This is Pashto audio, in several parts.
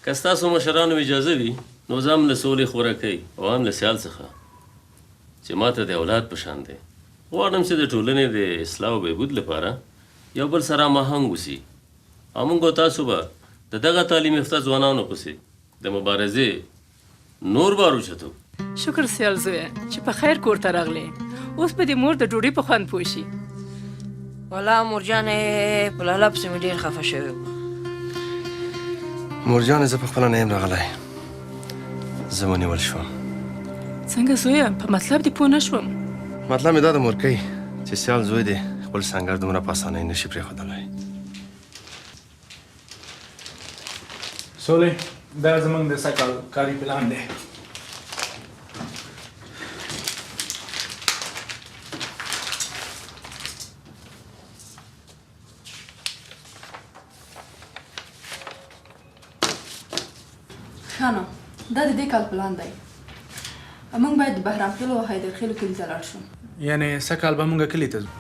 که ستاسو مشرانو اجازه وي نو زه هم له سولې خوراکۍ او هم له سیال څخه چې ما ته د اولاد په شان دی غواړم چې د ټولنې د اصلاح او بهبود لپاره یو بل سره هماهنګ اوسي او موږ او تاسو به د دغه تعلیم یافته ځوانانو پسې د مبارزې نور بار اوچتو. شکر سیال زویه چې په خیر کور ته راغلې. اوس به د مور د ډوډۍ په خوند پوه شي. والله مورجانې په لالا پسې مې ډېر خفه شوی وم. مورجانې زه پخپله نه یم راغلی، زه ونیول شوم. څنګه زویه په مطلب دې پوه نه شوم. مطلب مې دا د مورکۍ چې سیال زوی دی خپل سنګر دومره په اسانۍ نشي پرېښودلی. سولې دا زموږ د سږ کال کاري پلان دی. ښه نو دا د دې کال پلان دی. موږ باید د بهرام خیلو او حیدر خیلو کلي ته لاړ شو. یعنې سږ کال به موږ کلي ته ځو؟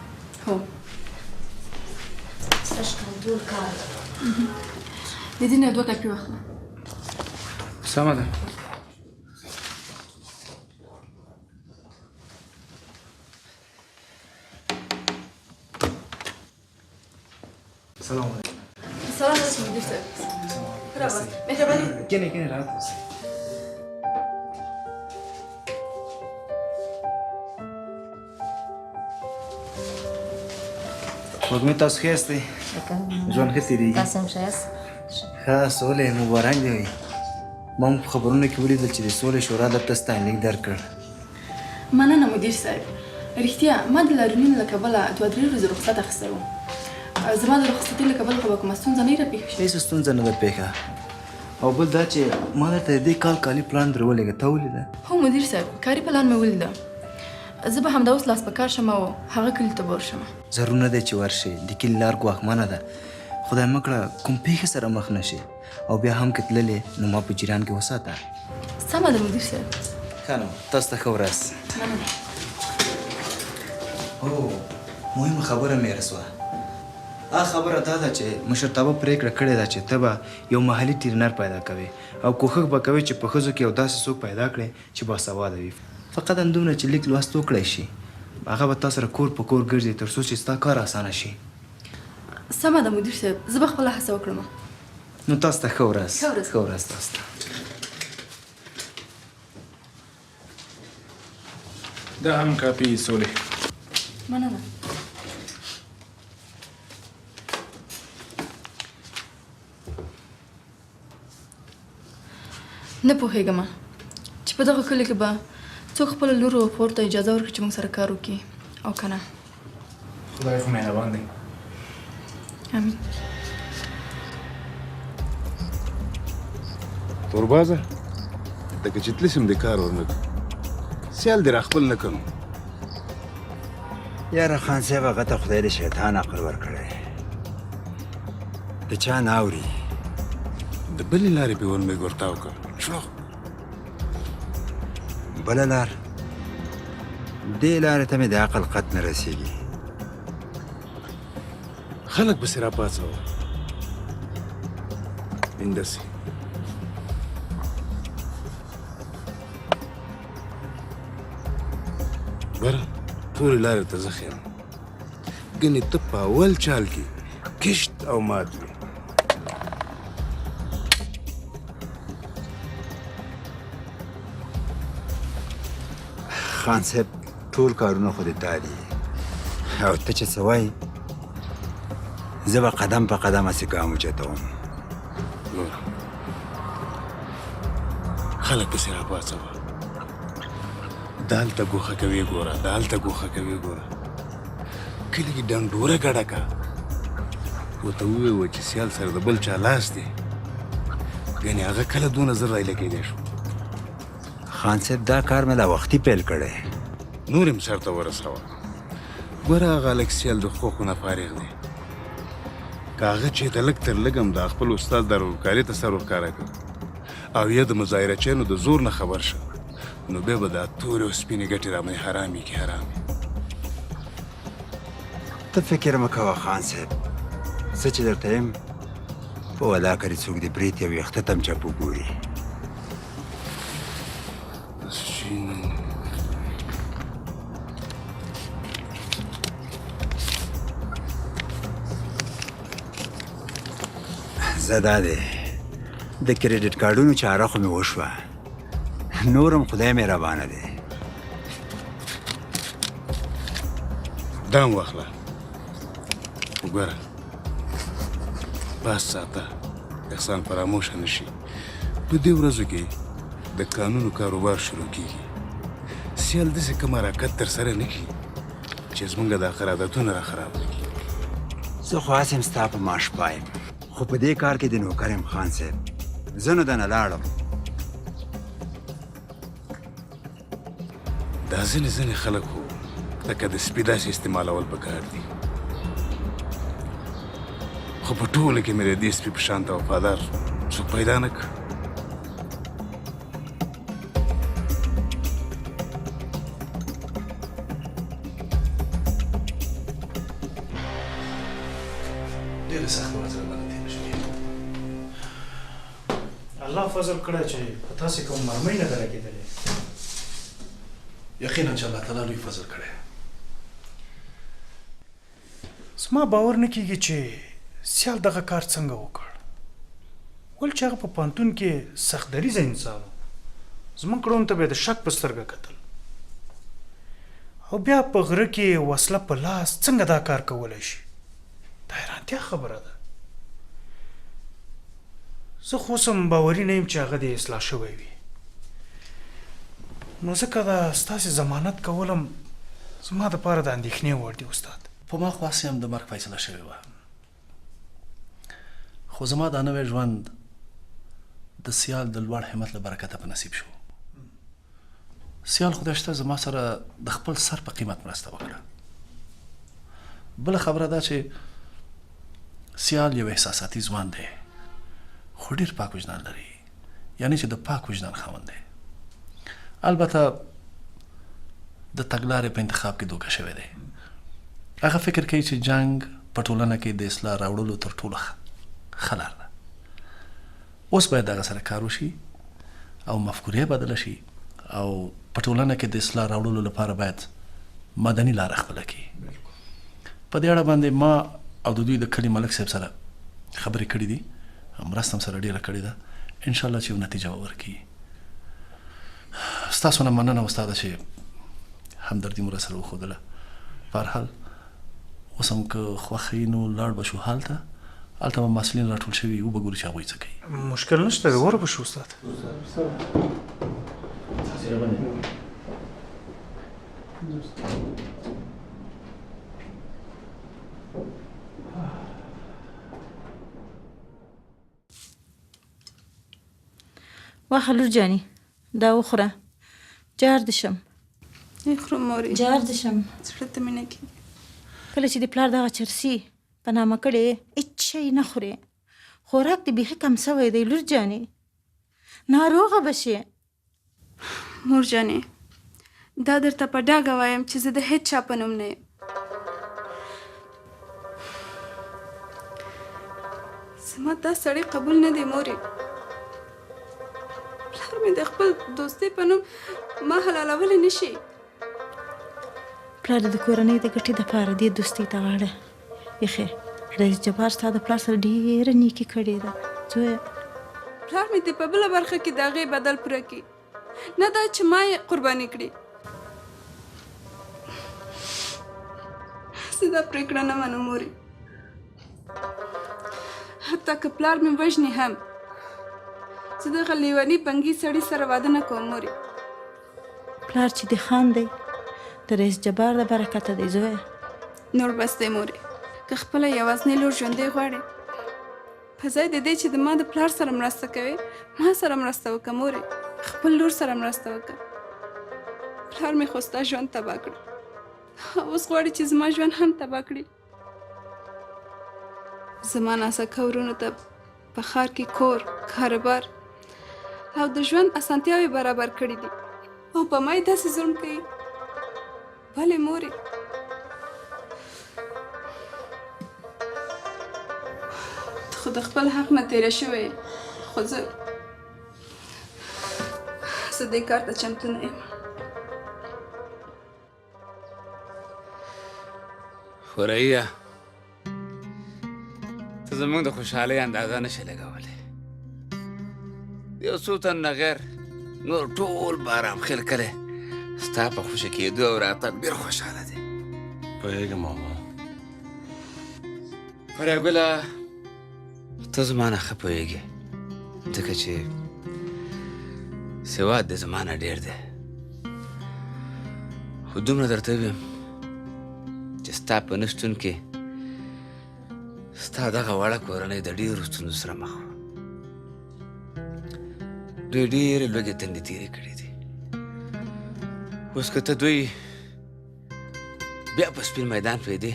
هو سږ کال ټول کال د دې نه 2 ټپې واخله. سمه ده. سلام علیکم. سلام علیکم مدیر صاحب. راوست مهرباني. کینې راځه. وږمې تاسو ښه یاستئ؟ ژوند ښه تېرېږي؟ تاسو هم ښه یاست؟ ښه سولې مبارک دې وي. ما هم په خبرونو کې ولیدل چې د سولې شورا درته ستاینلیک درکړ. مننه مدیر صاحب. رښتیا ما د لارښوونې له کبله 2-3 ورځې رخصت اخیستی و. زما د رخصتۍ له کبله خو به کومه ستونزه نه وي راپېښه شوې. هېڅ ستونزه نه ده پېښه. او بل دا چې ما درته د دې کال کالي پلان در ولېږه، ته ولیده؟ هو مدیر صاحب کاري پلان مې ولیده. زه به همدا اوس لاس په کار شم او هغه کلي ته به ورشم. ضرور نه دی چې ورشې، د کلي لار ګواښمنه ده. خدای مه کړه کوم پېښې سره مخ نه شي او بیا هم که تللې نو ما په جریان کې وساته. سمه ده مدیر صاحب. ښه نو تاسو ته ښه ورځ. مننه. هو مهمه خبره مې رسوه. هغه خبره دا ده چې مشرتابه پرېکړه کړې ده چې ته به یو محلي ټرینر پیدا کوې او کوښښ به کوې چې په ښځو کې یو داسې څوک پیدا کړې چې باسواده وي. فقط همدومره چې لیک لوست وکړی شي، هغه به تا سره کور په کور ګرځي تر څو چې ستا کار اسانه شي. سمه ده مدیر صاحب، زه به خپله هڅه وکړم. نو تاسو ته ښه ورځ. ښه ورځ. ښه ورځ تاسو ته. دا هم کافي سولې. مننه. نه پوهېږم چې په دغه کلي کې به څوک خپله لور او خور ته اجازه ورکړي چې موږ سره کار وکړي او که نه. خدای خو مهربان دی. امین. توربازه لکه چې تلسم د کار ورنه سیال دې راخپل نه کړم. یاره خان صاحب هغه ته خدای د شیطان عقل ورکړی، د چا نه اوري. د بلې لارې پې ورمې ګورتاو کړ شو. بله لار دې لارې ته مې د عقل قط نه رسېږي. خلک پسې راپاڅوه همداسې. بره ټولې لارې ته زه ښیم، ګنې ته په اول چال کې کشت او مات وي. خان صاحب ټول کارونه خو دې تا دي او ته چې څه وایې زه به قدم په قدم هسې ګام اوچتوم. خلک پسې راپاڅوه، دالته ګوښه کوي ګوره، دالته ګوښه کوي ګوره. کلي کې ډنډوره ګډه که ورته وویوه چې سیال سره د بل چا لاس دی، ګنې هغه کله دونه زر رایله کېدی شو. خان صاحب دا کار مې لا وختي پیل کړی، نور هم سرته ورسوه. ګوره هغه هلک سیال د خوښو نه فارغ دی. که هغه چېرته لږ تر لږ هم د خپل استاد دارالکاري تصرف ښکاره کړ او یا د مظاهرچیانو د زور نه خبر شه نو بیا به دا تورې او سپینې ګټې رامنې حرامې کې حرامې. ته فکر مه کوه خان صاحب، زه چې درته یم په ولا کړي څوک دې برېت یو ویښته ته هم چپ وګوري. زه دا دی د کریډټ کارډونو چاره خو مې وشوه، نور هم خدای مهربانه دی. دا هم واخله، وګوره بس ساته احسان فراموشه نه شي. په دې ورځو کې د قانونو کاروبار شروع کیږي. سیال داسې کوم حرکت ترسره نه کړي چې زموږ د آخر عادتونه را خراب کړي. زه خو هسې هم ستا په معاش پایم، خو په دې کار کې د نوکر یم خان صاحب. زه نو دنه لاړم. دا ځینې خلک خو لکه د سپي داسې استعمالول پکار دي، خو په ټوله کې مې د دې سپي په شان ته وفادار څوک پیدا نه کړ. ډېره سخته ورځ راباندې تېره شوې. الله فضل کړی چې په تاسې کوم مرمۍ نه ده لګېدلې. یقینا چې الله تعالی لوی فضل کړی. زما باور نه کېږي چې سیال دغه کار څنګه وکړ. ول چې هغه په پوهنتون کې سختدریځه انسان و، زموږ کړونو ته به یې د شک په سترګه کتل، او بیا په غره کې وسله په لاس څنګه دا کار کولی شي؟ دا حیرانتیا خبره ده. زه خو اوس هم باوري نه یم چې هغه دې اصلاح شوی وي. نو ځکه دا ستاسې ضمانت کول هم زما دپاره د اندېښنې وړ دي استاد. په ما خو هسې هم د مرګ فیصله شوې وه، خو زما دا نوی ژوند د سیال د لوړ همت له برکته په نصیب شو. سیال خدای شته زما سره د خپل سر په قیمت مرسته وکړه. بله خبره دا چې سیال یو احساساتي ځوان دی، خو ډېر پاک وجدان لري، یعنی چې د پاک وجدان خاوند دی. البته د تګلارې په انتخاب کې دوکه شوی دی. هغه فکر کوي چې جنگ په ټولنه کې د اصلاح راوړلو تر ټولو ښه لار ده. اوس باید هغه سره کار وشي او مفکورې بدله شي، او په ټولنه کې د اصلاح راوړلو لپاره باید مدني لاره خپله کړي. په دې اړه باندې ما او د دوی د کلي ملک صاحب سره خبرې کړې دي، مرسته هم سره ډېره کړې ده. انشاءالله چې یو نتیجه به ورکړي. ستاسو نه مننه استاده چې همدردي مو راسره وښودله. په هر حال اوس هم که خوښه یې نو لاړ به شو هلته به محصلین راټول شوي وو، به ګورو چې هغوی څه کوي. مشکل نشته دی، وره به شو استاد. واخه لور جانې دا وخوره، جار دې شم. خورم مورې، جار دې شم. زړه ته مې نه کېږي. کله چې د پلار دغه چرسي په نامه کړې هېڅ شی نه خورې، خوراک دې بیخي کم سوی دی لور جانې، ناروغه به شې. مور جانې دا درته په ډاګه وایم چې زه د هېڅ چا په نوم نه یم. زما دا سړی قبول نه دی مورې. پلار مې د خپل دوستۍ په نوم ما حلالولی نه شي. پلار د کورنۍ د ګټې دپاره دې دوستۍ ته غاړه ایښې. رئیس جبار ستا د پلار سره ډېره نیکي کړې ده زویه. پلار مې دې په بله برخه کې د هغې بدل پوره کړي، نه دا چې ما یې قرباني کړي. زه دا پرېکړه نه منم مورې. حتی که پلار مې وژني هم زه دغه لیوني بنګي سړي سره واده نه کوم مورې. پلار چې دې خان دی د رئیس جبار د برکته دی زویه. نور بس دی مورې، که خپله یوازنۍ لور ژوندۍ غواړې، په ځای د دې چې د ما د پلار سره مرسته کوې ما سره مرسته وکړه مورې. خپل لور سره مرسته وکړه. پلار مې خو ستا ژوند تباه کړ، اوس غواړي چې زما ژوند هم تباه کړي. زما نازکه ورونو ته په ښار کې کور، کاروبار او د ژوند اسانتیاوې برابر کړي دي، او په ما یې داسې ظلم کوي. بلې مورې، خو د خپل حق نه تېره شوې خو زه دې کار ته چمتو نه یم. خوراییه ته زموږ د خوشحالۍ اندازه نشې لګولی. د یو څو تن نه غیر نور ټول بارام خیل کلی ستا په خوشي کېدو او راتګ ډېر خوشحاله دی. پوهېږم ماما. فریا ګله ته زما نه ښه پوهېږې ځکه چې سواد د زما نه ډېر دی. خو دومره درته ویم چې ستا په نه شتون کې ستا دغه وړه کورنۍ د ډېرو ستونزو سره مخ وه. دوی ډېرې لوږې تندې تېرې کړې دي. اوس که ته دوی بیا په سپین میدان پرېږدې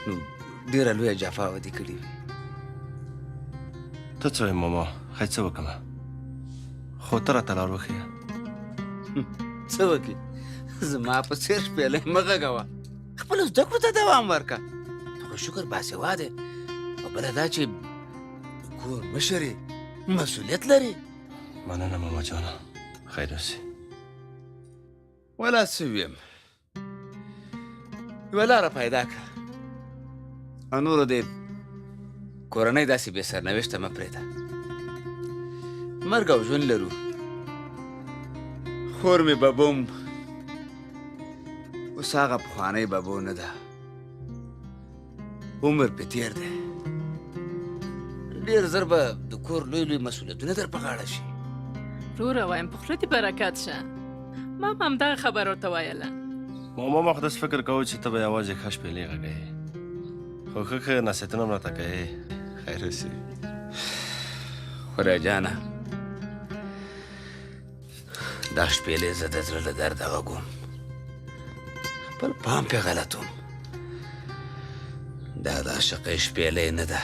نو ډېره لویه جفا به دې کړې وي. ته څه وایې ماما؟ ښایي څه وکړمه؟ خو ته راته لار وښیه. څه وکړې؟ زما په څېر شپېلۍ مه غږوه. خپلو زده کړو ته دوام ورکړه. ته خو شکر باسواده او بله دا چې کور مشر یې مسؤلیت لري. مننه ماما جانه. خیر اوسې. ولا څه ویم یوه لاره پیدا کړه او نورو دې کورنۍ داسې بې سرنوشته مه پرېږده. مرګ او ژوند لرو. خور مې ببوم اوس هغه پخوانی ببو نه ده. عمر پې تېر دی. ډېر ژر به د کور لوی لوی مسؤلیتونه در په غاړه شي. وروره وایم په خوله دې برکت شه. ما هم همدغه خبره ورته ویله. ماما ما خو داسې فکر کوو چې ته به یوازې ښه شپېلۍ غږوې خو ښه ښه نصیحتونه هم راته کوې. خیر اوسې. خوریا جانه دا شپېلۍ زه د زړه له درده غږوم. خپل پام پې غلطوم. دا د عاشقۍ شپېلۍ نه ده.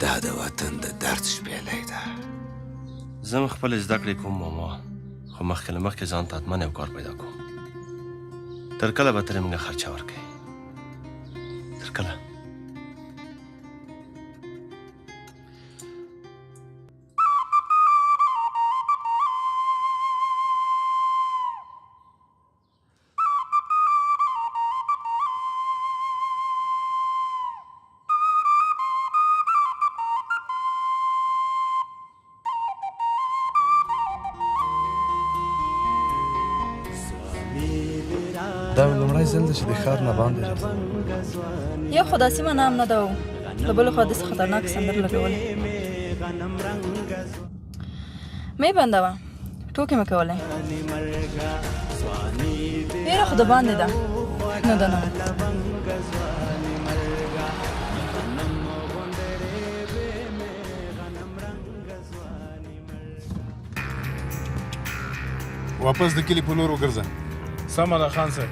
دا د وطن د درد شپېلۍ ده. زه هم خپلې زده کړې کوم ماما خو مخکې له مخکې ځان ته حتما یو کار پیدا کوم. تر کله به ترې موږ خرچه ورکوې؟ تر کله؟ دا لومړی ځل دی چې د ښار نه باندې راځم. یو خو دا سیمه نام نه ده و له بلې خوا داسې خطرناکې سندرې لګولې. مې بندوه ټوکې مې کولې. ډېره خو د باندې ده نه ده نه. واپس د کلي په لور وګرځه. سمه ده خان صاحب.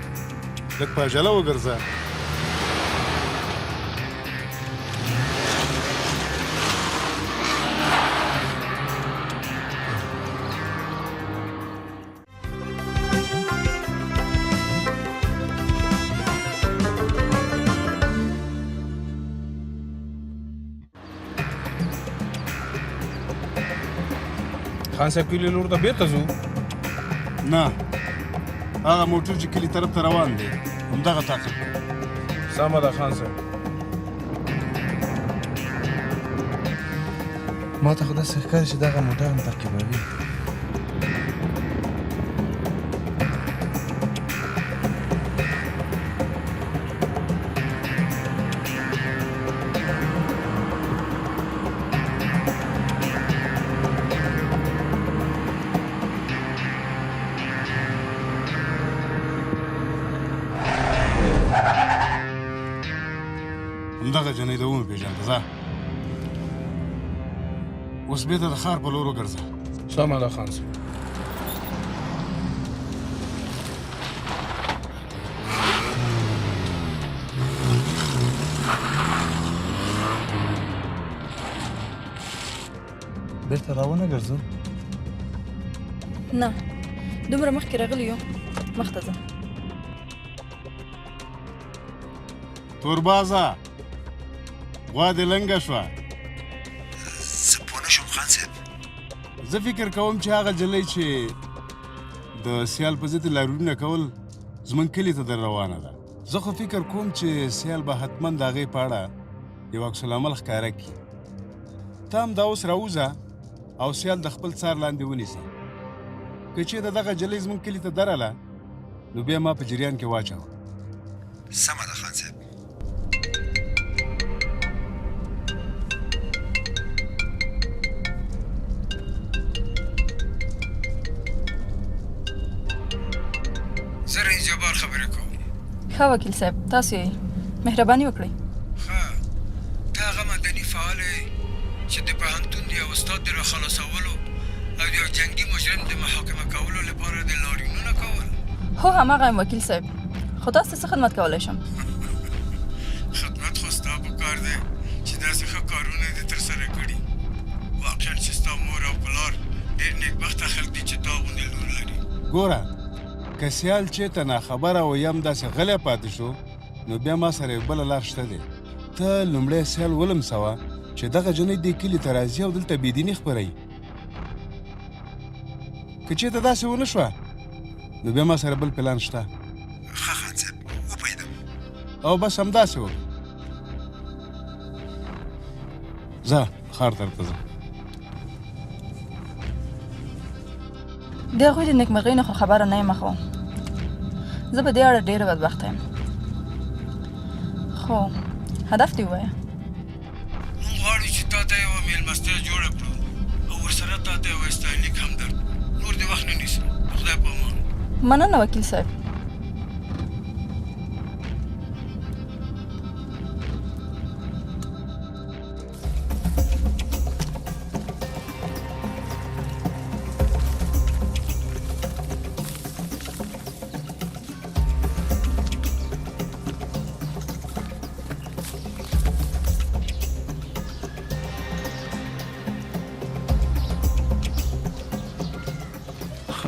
لږ په عجله وګرځه. خان صاحب کلي لور ته بېرته ځو؟ نه هغه موټر چې کلي طرف ته روان دی همدغه تعقیب کړه. سمه ده خان صاحب. ما ته خو داسې ښکاري چې دغه موټر هم تعقیبوي. همدغه جنۍ ده ومې پېژانده. ځه اوس بېرته د ښار په لور وګرځه. سمه ده خان صاحب. بېرته راونه ګرځو؟ نه دومره مخکې راغلي یو مخ ته ځه. توربازه غوا دې لنګه شوه. زه پوه نه شوم خان صاحب. زه فکر کوم چې هغه جلۍ چې د سیال په ضد لارونه کول زمونږ کلي ته در روانه ده. زه خو فکر کوم چې سیال به حتما د هغې په اړه یو عکس العمل ښکاره کړي. ته هم دا اوس راوځه او سیال د خپل څار لاندې ونیسه. که چېرته دغه جلۍ زمونږ کلي ته درله نو بیا ما په جریان کې واچوه. سمه ده خان صاحب. زه رئیس جبار خبرې کوم. ښه وکیل صاحب تاسو یې مهرباني وکړئ. ښه ته هغه مدني فعال یې چې د پوهنتون د یو استاد د راخلاصولو او د یو جنګي مجرم د محاکمه کولو لپاره د لاریونونه کول؟ هو هماغه یم وکیل صاحب. خو تاسو څه خدمت کولی شم؟ خدمت خو ستا په کار دی چې داسې ښه کارونه دې ترسره کړي. واقعا چې ستا مور او پلار ډېر نیکبخته خلک دي چې تا غوندې لور لري. ګوره که سیال چېرته ناخبره او یم داسې غلی پاتې شو نو بیا ما سره یو بله لار شته دی. ته لومړی سیال ولمسوه چې دغه جنۍ دې کلي ته راځي او دلته بېدیني خپروي. که چېرته داسې ونه شوه نو بیا ما سره بل پلان شته. ښه خان صاحب وپوهېدم. او بس همداسې وکړه. ځه ښار طرف ته ځه. د هغوی د نیکمرغۍ نه خو خبره نه یم خو زه په دې اړه ډېره بدبخته یم. خو هدف دې ووایه. موږ غواړو چې تا ته یوه مېلمستیا جوړه کړو او ورسره تا ته یوه استایلیک هم درکړو. نور دې وخت نه نیسو. د خدای په امان. مننه وکیل صاحب.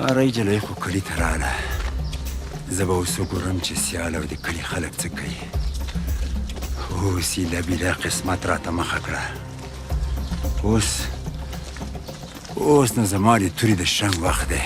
ښارۍ جلۍ خو کلي ته راغله. زه به اوس وګورم چې سیال او د کلي خلک څه کوي. اوس یې لبیله قسمت راته مخه کړه. اوس نو زما د تورې د شرنګ وخت دی.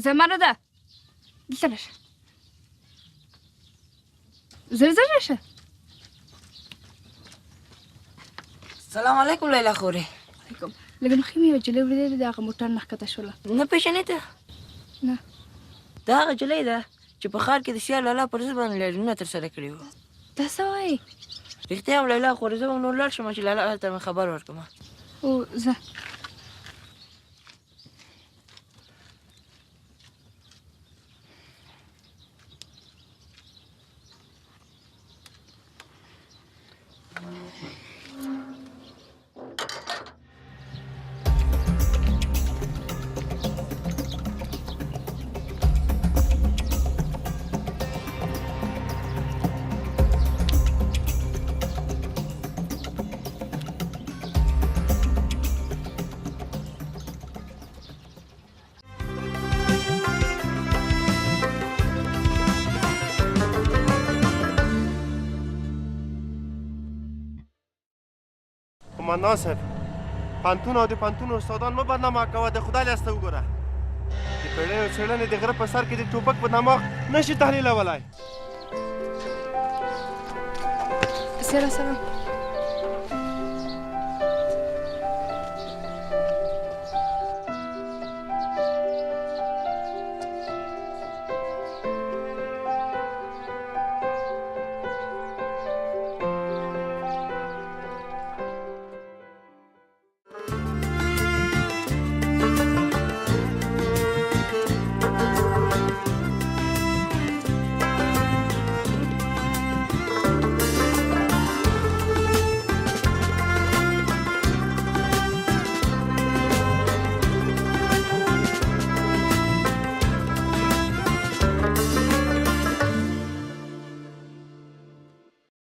زمانه ده دلته راشه. زر راشه. سلام علیکم لیلا خورې. علیکم. لږ مخکې مې یوه جلۍ ولیدلې د هغه موټر نه ښکته شوله. نه پېژنې ته؟ نه. دا هغه جلۍ ده چې په ښار کې د سیال لالا پر ضد باندې لاریونونه ترسره کړي وو. دا څه وایې؟ رښتیا یم لیلا خورې، زه به نور لاړ شم چې لالا ته مې خبر ورکړم. او زه قمندان صاحب پانتون او د پانتون استادان مه بدنامه کوه د خدای لاسته وګوره د پیړیو څېړنې د غره په سر کې د ټوپک په دماغ نشي تحلیلولی سیاره صاحب